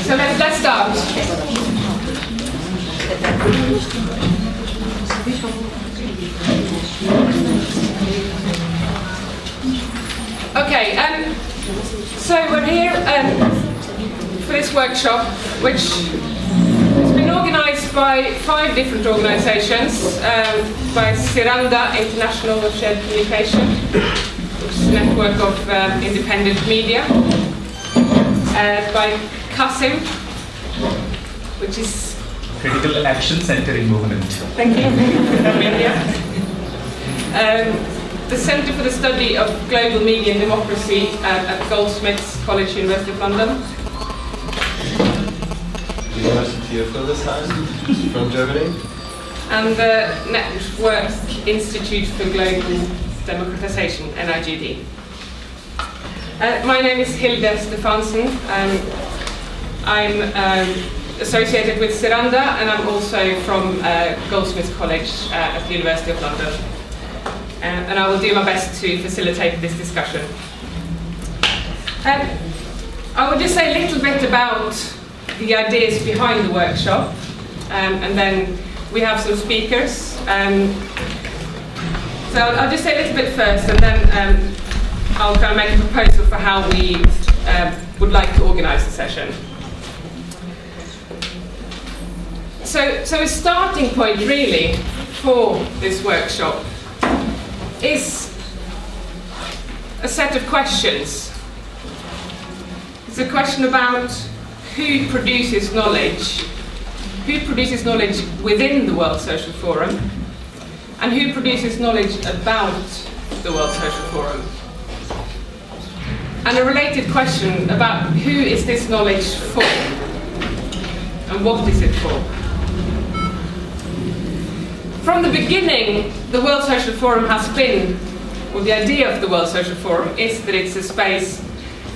So let's start. Okay, so we're here for this workshop, which has been organised by 5 different organisations, by Ciranda International of Shared Communication, which is a network of independent media, by CASIM, which is Critical Action Centering Movement. Thank you. Media. The Centre for the Study of Global Media and Democracy at Goldsmiths College, University of London. University of Hildesheim from Germany. And the Network Institute for Global Democratization, NIGD. My name is Hilde Stefansen. I'm associated with Ciranda, and I'm also from Goldsmiths College at the University of London. And I will do my best to facilitate this discussion. I will just say a little bit about the ideas behind the workshop, and then we have some speakers. So I'll just say a little bit first, and then I'll kind of make a proposal for how we would like to organise the session. So a starting point really for this workshop is a set of questions. It's a question about who produces knowledge within the World Social Forum, and who produces knowledge about the World Social Forum. And a related question about who is this knowledge for, and what is it for? From the beginning, the World Social Forum has been, or the idea of the World Social Forum is that it's a space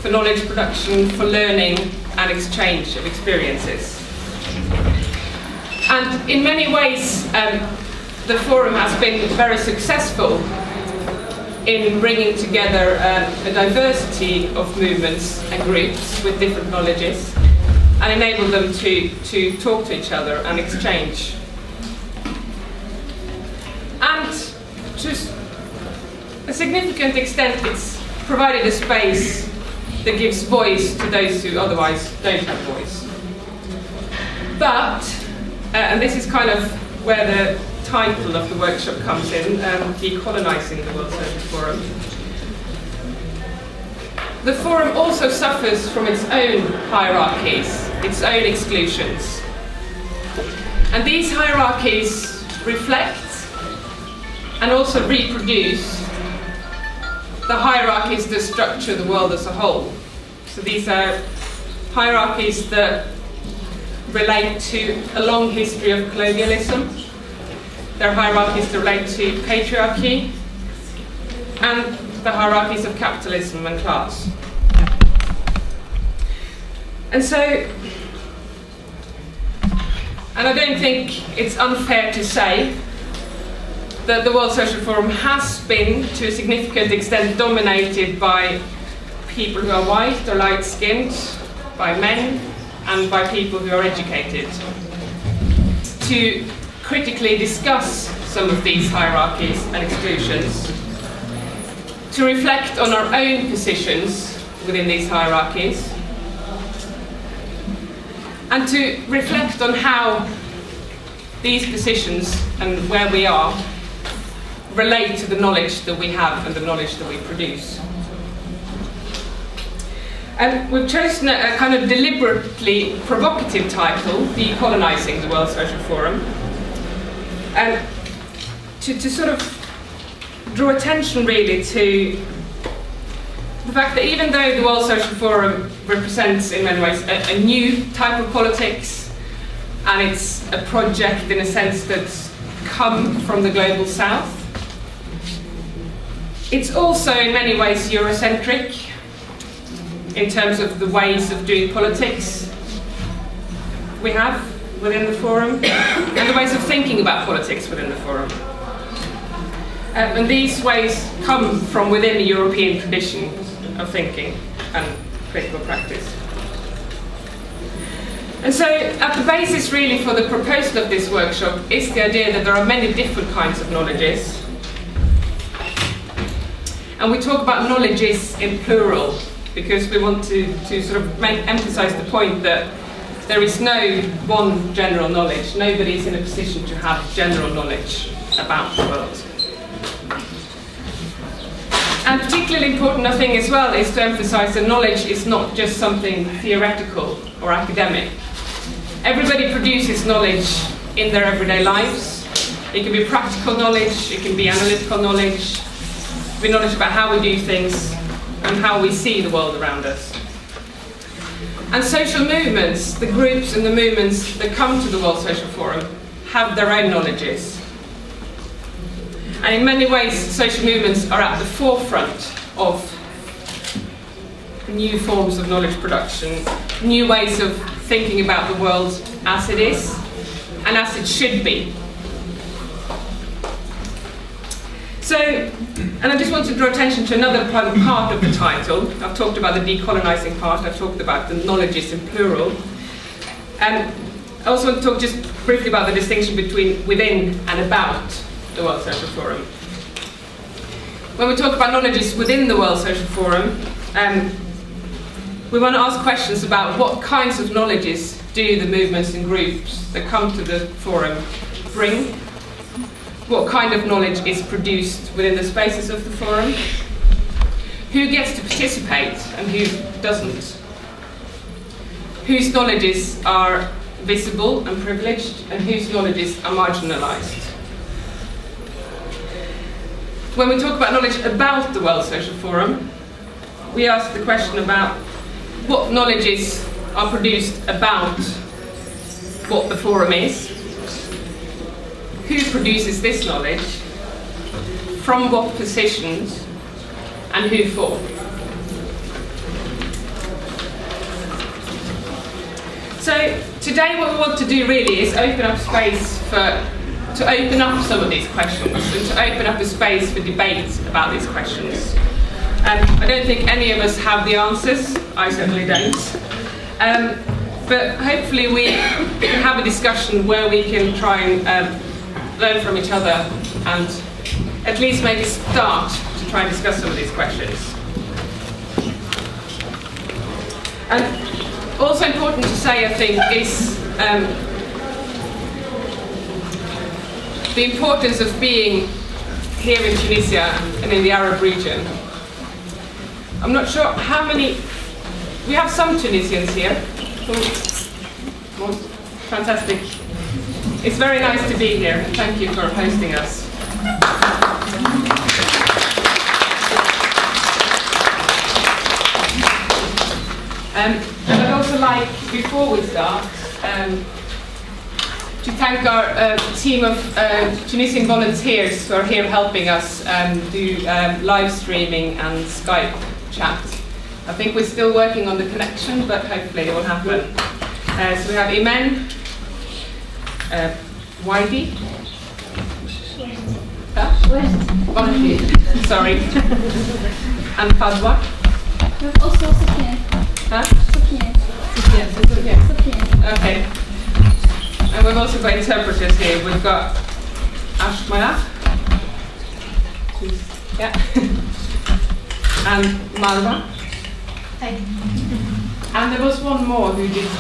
for knowledge production, for learning and exchange of experiences. And in many ways, the forum has been very successful in bringing together a diversity of movements and groups with different knowledges, and enable them to talk to each other and exchange. And to a significant extent, it's provided a space that gives voice to those who otherwise don't have voice. But, and this is kind of where the title of the workshop comes in, Decolonising the World Social Forum. The forum also suffers from its own hierarchies, its own exclusions. And these hierarchies reflect and also reproduce the hierarchies that structure the world as a whole. So these are hierarchies that relate to a long history of colonialism. They're hierarchies that relate to patriarchy, and the hierarchies of capitalism and class. And so, and I don't think it's unfair to say that the World Social Forum has been, to a significant extent, dominated by people who are white or light-skinned, by men, and by people who are educated. To critically discuss some of these hierarchies and exclusions, to reflect on our own positions within these hierarchies, and to reflect on how these positions and where we are relate to the knowledge that we have and the knowledge that we produce. And we've chosen a kind of deliberately provocative title, Decolonising the World Social Forum, and to sort of draw attention really to the fact that even though the World Social Forum represents in many ways a new type of politics, and it's a project in a sense that's come from the global south, it's also in many ways Eurocentric in terms of the ways of doing politics we have within the forum, and the ways of thinking about politics within the forum. And these ways come from within the European tradition of thinking and critical practice. And so at the basis really for the proposal of this workshop is the idea that there are many different kinds of knowledges. And we talk about knowledges in plural because we want to sort of emphasize the point that there is no one general knowledge. Nobody is in a position to have general knowledge about the world. And particularly important, I think, as well, is to emphasize that knowledge is not just something theoretical or academic. Everybody produces knowledge in their everyday lives. It can be practical knowledge, it can be analytical knowledge, it can be knowledge about how we do things and how we see the world around us. And social movements, the groups and the movements that come to the World Social Forum, have their own knowledges. And in many ways, social movements are at the forefront of new forms of knowledge production, new ways of thinking about the world as it is and as it should be. So, and I just want to draw attention to another part of the title. I've talked about the decolonizing part, I've talked about the knowledges in plural. And I also want to talk just briefly about the distinction between within and about the World Social Forum. When we talk about knowledges within the World Social Forum, we want to ask questions about what kinds of knowledges do the movements and groups that come to the forum bring? What kind of knowledge is produced within the spaces of the forum? Who gets to participate and who doesn't? Whose knowledges are visible and privileged and whose knowledges are marginalized? When we talk about knowledge about the World Social Forum, we ask the question about what knowledges are produced about what the forum is, who produces this knowledge, from what positions, and who for. So today what we want to do really is open up space to open up some of these questions and to open up a space for debate about these questions. I don't think any of us have the answers, I certainly don't. But hopefully we can have a discussion where we can try and learn from each other and at least make a start to try and discuss some of these questions. And also important to say, I think, is the importance of being here in Tunisia and in the Arab region. I'm not sure how many, we have some Tunisians here. Fantastic. It's very nice to be here, and thank you for hosting us. And I'd also like, before we start, to thank our team of Tunisian volunteers who are here helping us do live streaming and Skype chat. I think we're still working on the connection, but hopefully it will happen. So we have Imen, Waidi, sorry, and Fadwa. Also Sophia. Huh? Sophia. Okay. And we've also got interpreters here. We've got Manar. Yeah. And Marwa. Hi. And there was one more who did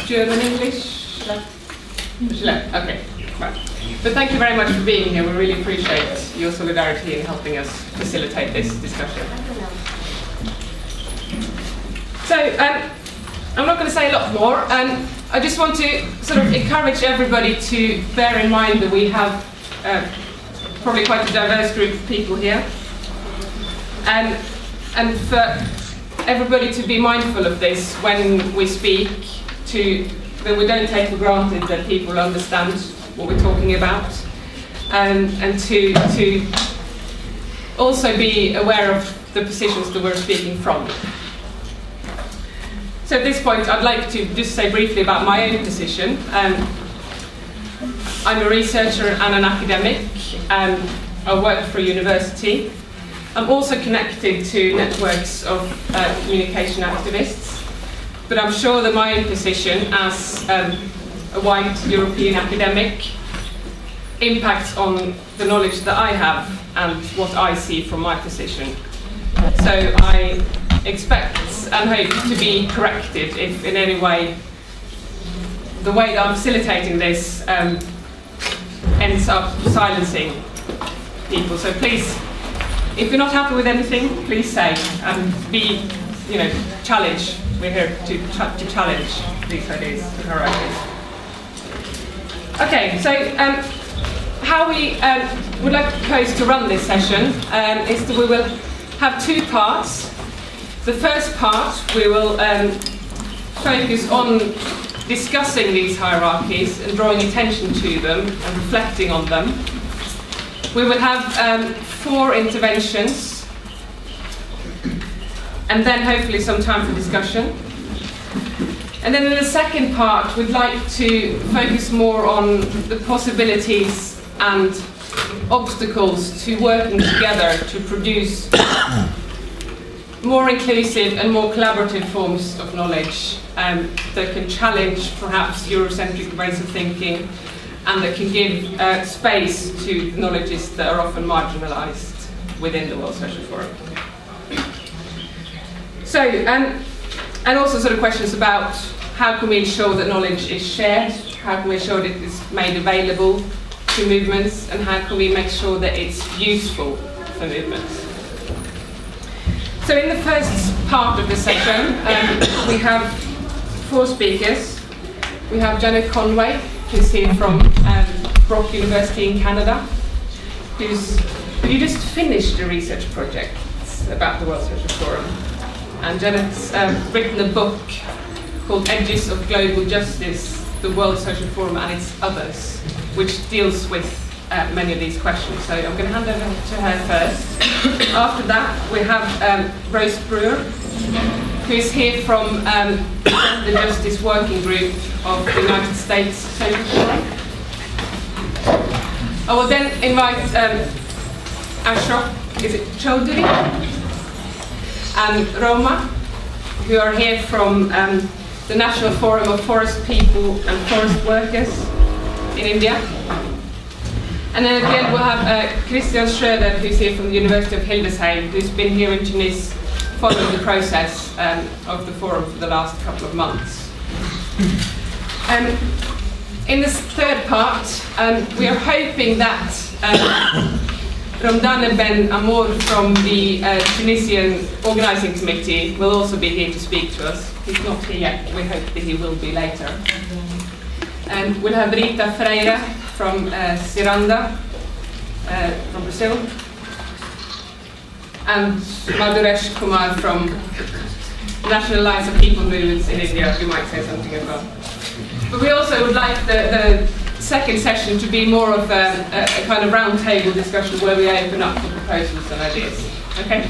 German English. Okay. Right. But thank you very much for being here. We really appreciate your solidarity in helping us facilitate this discussion. So, I'm not going to say a lot more. I just want to sort of encourage everybody to bear in mind that we have probably quite a diverse group of people here. And for everybody to be mindful of this when we speak, that we don't take for granted that people understand what we're talking about, and to also be aware of the positions that we're speaking from. So at this point, I'd like to just say briefly about my own position. I'm a researcher and an academic. I work for a university. I'm also connected to networks of communication activists. but I'm sure that my own position as a white European academic impacts on the knowledge that I have and what I see from my position. So I expect and hope to be corrected if in any way the way that I'm facilitating this ends up silencing people. So please, if you're not happy with anything, please say and be, challenge. We're here to challenge these ideas, the hierarchies. Okay, so how we would like to propose to run this session is that we will have two parts. The first part, we will focus on discussing these hierarchies and drawing attention to them and reflecting on them. We will have 4 interventions and then hopefully some time for discussion. And then in the second part, we'd like to focus more on the possibilities and obstacles to working together to produce more inclusive and more collaborative forms of knowledge that can challenge perhaps Eurocentric ways of thinking and that can give space to knowledges that are often marginalised within the World Social Forum. So, and also sort of questions about how can we ensure that knowledge is shared, how can we ensure that it is made available to movements, and how can we make sure that it's useful for movements. So in the first part of the session, we have 4 speakers. We have Janet Conway, who's here from Brock University in Canada, who just finished a research project about the World Social Forum. And Janet's written a book called Edges of Global Justice, the World Social Forum and its Others, which deals with many of these questions. So I'm going to hand over to her first. After that, we have Rose Brewer, who is here from the Justice Working Group of the United States Social Forum. I will then invite Ashok, is it Chaudhary, and Roma, who are here from the National Forum of Forest People and Forest Workers in India. And then again we'll have Christian Schröder, who's here from the University of Hildesheim, who's been here in Tunis following the process of the forum for the last couple of months. In this third part, we are hoping that Ramdan Ben Amour from the Tunisian Organising Committee will also be here to speak to us. He's not here yet, we hope that he will be later. And we'll have Rita Freire from Ciranda, from Brazil, and Madhuresh Kumar from National Alliance of People Movements in India, who might say something as well. But we also would like the second session to be more of a kind of round table discussion where we open up for proposals and ideas. Okay?